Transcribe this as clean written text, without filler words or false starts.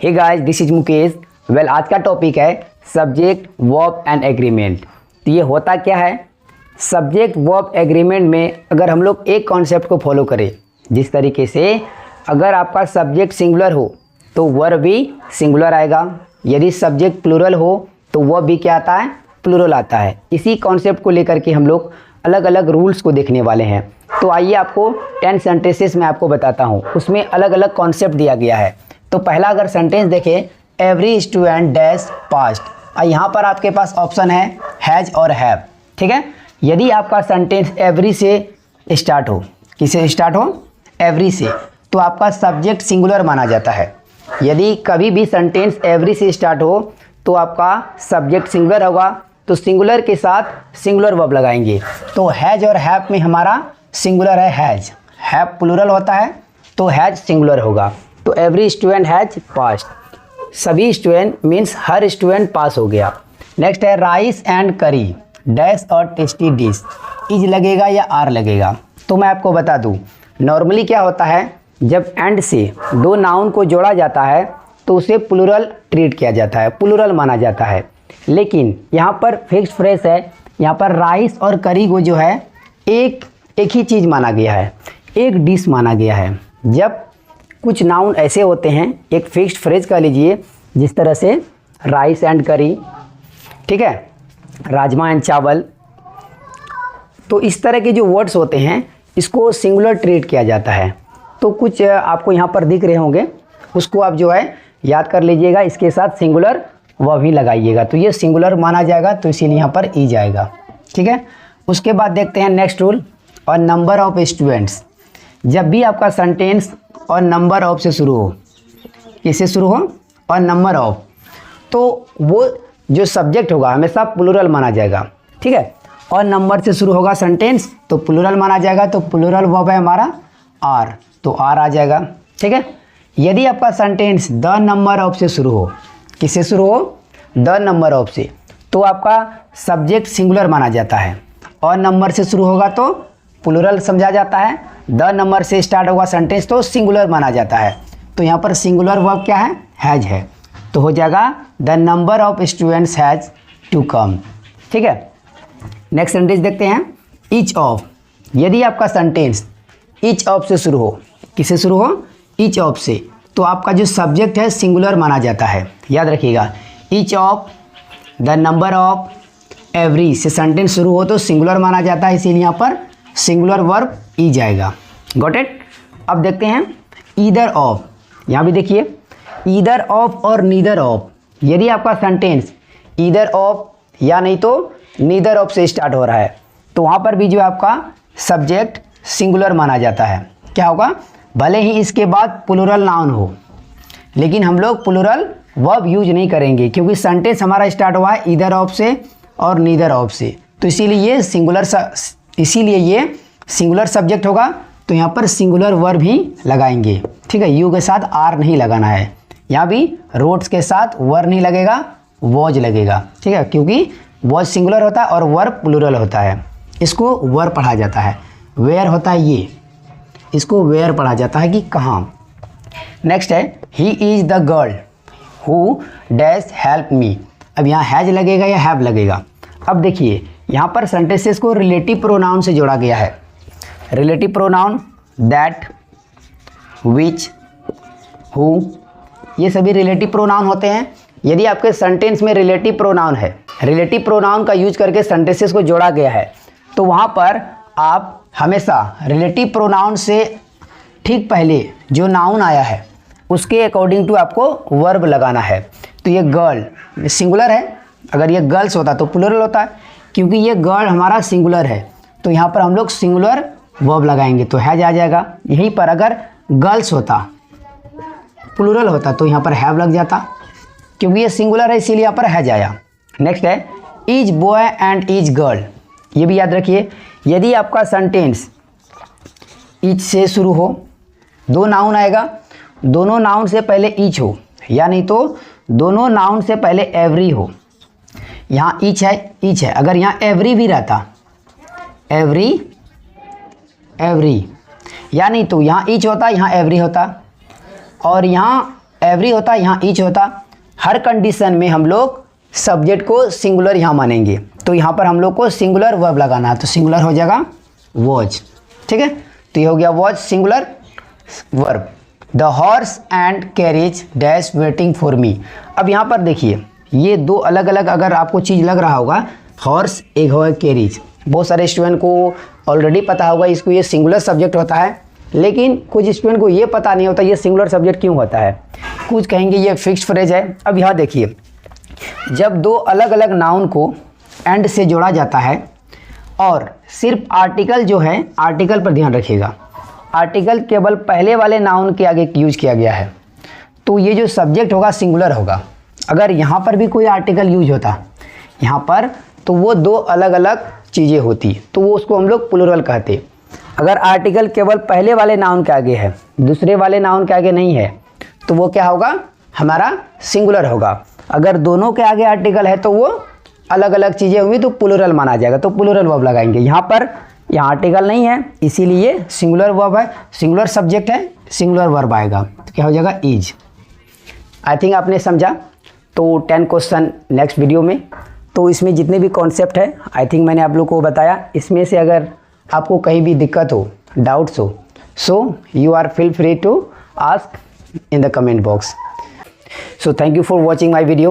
Hey guys, this is Mukesh. आज का topic है सब्जेक्ट वर्ब एंड एग्रीमेंट। तो ये होता क्या है, सब्जेक्ट वर्ब एग्रीमेंट में अगर हम लोग एक कॉन्सेप्ट को फॉलो करें, जिस तरीके से अगर आपका सब्जेक्ट सिंगुलर हो तो वर्ब भी सिंगुलर आएगा, यदि सब्जेक्ट प्लूरल हो तो वर्ब भी क्या आता है, प्लूरल आता है। इसी कॉन्सेप्ट को लेकर के हम लोग अलग अलग रूल्स को देखने वाले हैं। तो आइए आपको 10 सेंटेंसेस में आपको बताता हूँ, उसमें अलग अलग कॉन्सेप्ट दिया गया है। तो पहला अगर सेंटेंस देखें, एवरी स्टूडेंट डैश पास्ट, यहाँ पर आपके पास ऑप्शन है हैज और हैव। ठीक है, यदि आपका सेंटेंस एवरी से स्टार्ट हो, किससे स्टार्ट हो, एवरी से, तो आपका सब्जेक्ट सिंगुलर माना जाता है। यदि कभी भी सेंटेंस एवरी से स्टार्ट हो तो आपका सब्जेक्ट सिंगुलर होगा, तो सिंगुलर के साथ सिंगुलर वर्ब लगाएंगे। तो हैज और हैव में हमारा सिंगुलर है हैज, हैव प्लूरल होता है तो हैज सिंगुलर होगा। तो एवरी स्टूडेंट हैज पास्ट, सभी स्टूडेंट मीन्स हर स्टूडेंट पास हो गया। नेक्स्ट है राइस एंड करी डैश और टेस्टी डिश, इज लगेगा या आर लगेगा। तो मैं आपको बता दूं, नॉर्मली क्या होता है, जब एंड से दो नाउन को जोड़ा जाता है तो उसे प्लूरल ट्रीट किया जाता है, प्लूरल माना जाता है। लेकिन यहाँ पर फिक्स्ड फ्रेज है, यहाँ पर राइस और करी को जो है एक ही चीज़ माना गया है, एक डिश माना गया है। जब कुछ नाउन ऐसे होते हैं, एक फिक्स्ड फ्रेज कह लीजिए, जिस तरह से राइस एंड करी, ठीक है, राजमा एंड चावल, तो इस तरह के जो वर्ड्स होते हैं इसको सिंगुलर ट्रीट किया जाता है। तो कुछ आपको यहाँ पर दिख रहे होंगे, उसको आप जो है याद कर लीजिएगा, इसके साथ सिंगुलर वर्ब ही लगाइएगा, तो ये सिंगुलर माना जाएगा, तो इसीलिए यहाँ पर ई जाएगा। ठीक है, उसके बाद देखते हैं नेक्स्ट रूल, और नंबर ऑफ स्टूडेंट्स। जब भी आपका सेंटेंस और नंबर ऑफ से शुरू हो, किससे शुरू हो, और नंबर ऑफ, तो वो जो सब्जेक्ट होगा हमेशा प्लूरल माना जाएगा। ठीक है, और नंबर से शुरू होगा सेंटेंस तो प्लूरल माना जाएगा, तो प्लूरल वर्ब है हमारा आर, तो आर आ जाएगा। ठीक है, यदि आपका सेंटेंस द नंबर ऑफ से शुरू हो, किससे शुरू हो, द नंबर ऑफ से, तो आपका सब्जेक्ट सिंगुलर माना जाता है, और नंबर से शुरू होगा तो प्लूरल समझा जाता है, द नंबर से स्टार्ट होगा सेंटेंस तो सिंगुलर माना जाता है। तो यहाँ पर सिंगुलर वर्ब क्या है, हैज है, तो हो जाएगा the number of students has to come. ठीक है, नेक्स्ट सेंटेंस देखते हैं, ईच ऑफ। यदि आपका सेंटेंस ईच ऑफ से शुरू हो, किससे शुरू हो, ईच ऑफ से, तो आपका जो सब्जेक्ट है सिंगुलर माना जाता है। याद रखिएगा, each of, the number of, every से सेंटेंस शुरू हो तो सिंगुलर माना जाता है, इसीलिए यहाँ पर सिंगुलर वर्ब ई जाएगा। Got it. अब देखते हैं ईदर ऑफ, यहाँ भी देखिए ईदर ऑफ और नीदर ऑफ। यदि आपका सेंटेंस ईदर ऑफ या नहीं तो नीदर ऑफ से स्टार्ट हो रहा है, तो वहाँ पर भी जो आपका सब्जेक्ट सिंगुलर माना जाता है। क्या होगा, भले ही इसके बाद प्लूरल नाउन हो, लेकिन हम लोग प्लूरल वर्ब यूज नहीं करेंगे, क्योंकि सेंटेंस हमारा स्टार्ट हुआ है ईदर ऑफ से और नीदर ऑफ से, तो इसीलिए ये सिंगुलर सब्जेक्ट होगा, तो यहाँ पर सिंगुलर वर्ब ही लगाएंगे। ठीक है, यू के साथ आर नहीं लगाना है, यहाँ भी रोड्स के साथ वर नहीं लगेगा, वॉज लगेगा। ठीक है, क्योंकि वॉज सिंगुलर होता है और वर्ब प्लूरल होता है, इसको वर्ब पढ़ा जाता है। वेयर होता है ये, इसको वेयर पढ़ा जाता है कि कहाँ। नेक्स्ट है he is the girl who dash help me. अब यहाँ हैज लगेगा या हैव लगेगा। अब देखिए यहाँ पर सेंटेंसेस को रिलेटिव प्रोनाउन से जोड़ा गया है। Relative pronoun that, which, who, ये सभी रिलेटिव प्रोनाउन होते हैं। यदि आपके सेंटेंस में रिलेटिव प्रोनाउन है, रिलेटिव प्रोनाउन का यूज करके सेंटेंसेस को जोड़ा गया है, तो वहाँ पर आप हमेशा रिलेटिव प्रोनाउन से ठीक पहले जो नाउन आया है उसके अकॉर्डिंग टू आपको वर्ब लगाना है। तो ये गर्ल सिंगुलर है, अगर ये गर्ल्स होता तो प्लूरल होता, क्योंकि ये गर्ल हमारा सिंगुलर है, तो यहाँ पर हम लोग सिंगुलर वर्ब लगाएंगे, तो हैज आ जाएगा। यहीं पर अगर गर्ल्स होता, प्लूरल होता, तो यहाँ पर हैव लग जाता, क्योंकि ये सिंगुलर है इसीलिए यहाँ पर हैज आया। नेक्स्ट है is boy and is girl. ये भी याद रखिए, यदि आपका सेंटेंस ईच से शुरू हो, दो नाउन आएगा, दोनों नाउन से पहले ईच हो, या नहीं तो दोनों नाउन से पहले एवरी हो। यहाँ ईच है, अगर यहाँ एवरी भी रहता, एवरी, या नहीं तो यहाँ ईच होता, यहाँ एवरी होता, और यहाँ एवरी होता, यहाँ ईच होता। हर कंडीशन में हम लोग सब्जेक्ट को सिंगुलर यहाँ मानेंगे, तो यहाँ पर हम लोग को सिंगुलर वर्ब लगाना है, तो सिंगुलर हो जाएगा वॉज। ठीक है, तो ये हो गया was singular verb. The horse and carriage dash waiting for me. अब यहाँ पर देखिए, ये दो अलग अलग अगर आपको चीज़ लग रहा होगा, हॉर्स एक होगा कैरेज। बहुत सारे स्टूडेंट को ऑलरेडी पता होगा इसको ये सिंगुलर सब्जेक्ट होता है, लेकिन कुछ स्टूडेंट को ये पता नहीं होता ये सिंगुलर सब्जेक्ट क्यों होता है। कुछ कहेंगे ये फिक्स्ड फ्रेज है। अब यहाँ देखिए, जब दो अलग अलग नाउन को एंड से जोड़ा जाता है और सिर्फ आर्टिकल जो है, आर्टिकल पर ध्यान रखिएगा, आर्टिकल केवल पहले वाले नाउन के आगे यूज किया गया है, तो ये जो सब्जेक्ट होगा सिंगुलर होगा। अगर यहाँ पर भी कोई आर्टिकल यूज होता यहाँ पर, तो वो दो अलग अलग चीज़ें होती, तो वो उसको हम लोग प्लूरल कहते। अगर आर्टिकल केवल पहले वाले नाउन के आगे है, दूसरे वाले नाउन के आगे नहीं है, तो वो क्या होगा, हमारा सिंगुलर होगा। अगर दोनों के आगे आर्टिकल है तो वो अलग अलग चीज़ें हुई तो प्लूरल माना जाएगा, तो प्लूरल वर्ब लगाएंगे। यहाँ पर यहाँ आर्टिकल नहीं है, इसीलिए सिंगुलर वर्ब है, सिंगुलर सब्जेक्ट है, सिंगुलर वर्ब आएगा, तो क्या हो जाएगा इज। आई थिंक आपने समझा। तो 10 क्वेश्चन नेक्स्ट वीडियो में। तो इसमें जितने भी कॉन्सेप्ट है आई थिंक मैंने आप लोग को बताया। इसमें से अगर आपको कहीं भी दिक्कत हो, डाउट्स हो, so you are feel free to ask in the comment box. So thank you for watching my video.